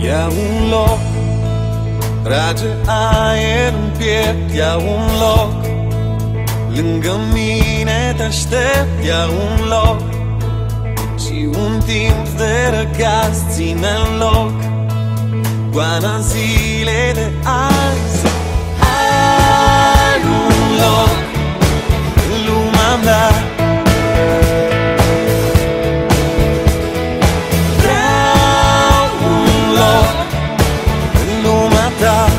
Ia un loc, trage aer în piept. Ia un loc, lângă mine te aștept. Ia un loc și un timp de răgaz. Ține-n loc goana zilei de azi. Ai un loc în lumea mea. Vreau un loc în lumea ta.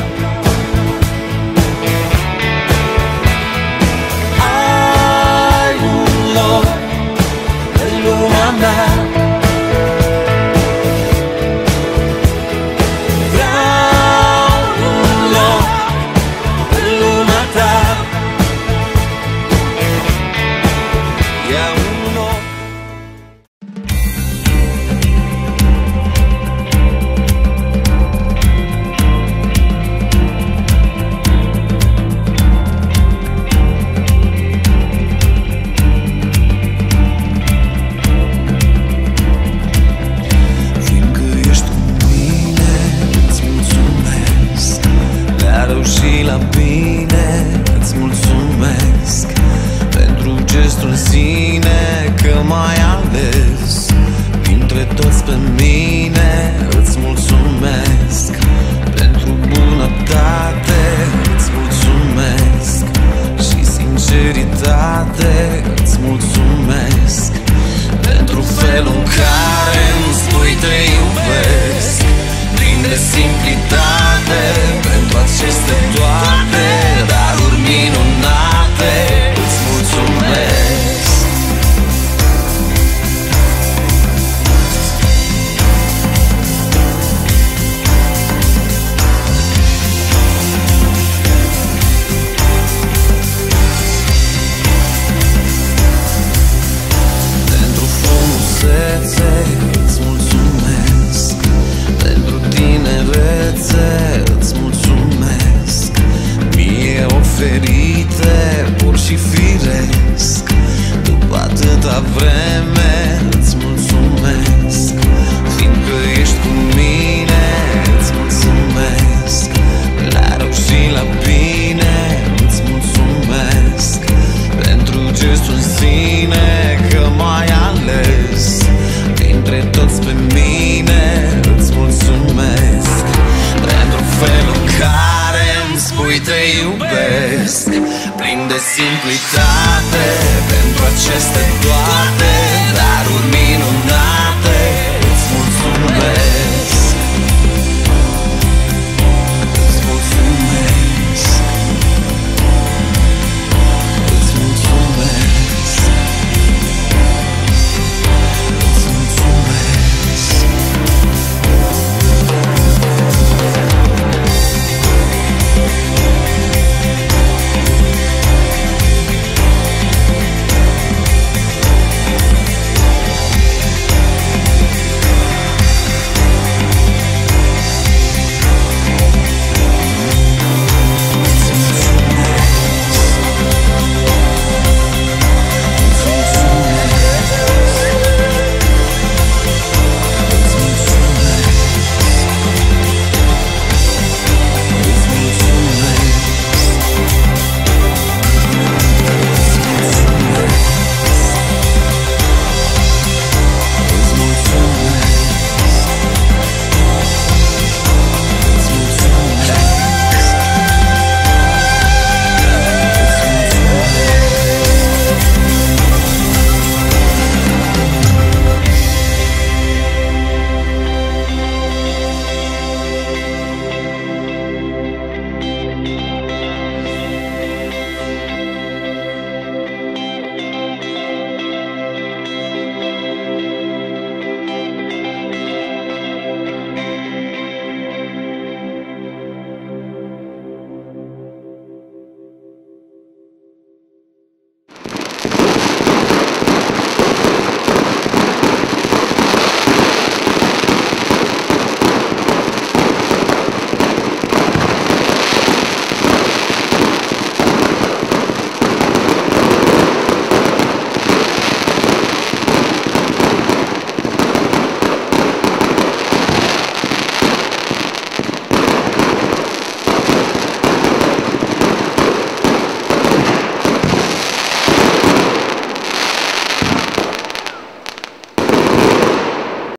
Ai un loc în lumea mea. Și la bine îți mulțumesc pentru gestul în sine, că m-ai ales dintre toți pe mine. Îți mulțumesc pentru bunătate, îți mulțumesc și sinceritate. Îți mulțumesc pentru felul în care îmi spui te iubesc, plin de simplitate, pentru aceste toate daruri minunate. Îți mulțumesc. Pentru frumusețe îți mulțumesc, pentru tinerețe îți mulțumesc, mie oferite pur și firesc. După atâta vreme îți mulțumesc, fiindcă ești cu mine. Îți mulțumesc la rău și la bine. Îți mulțumesc pentru gestul în sine, că m-ai ales dintre toți pe mine. Îți mulțumesc pentru felul în care îmi spui te iubesc, plin de simplitate, pentru aceste toate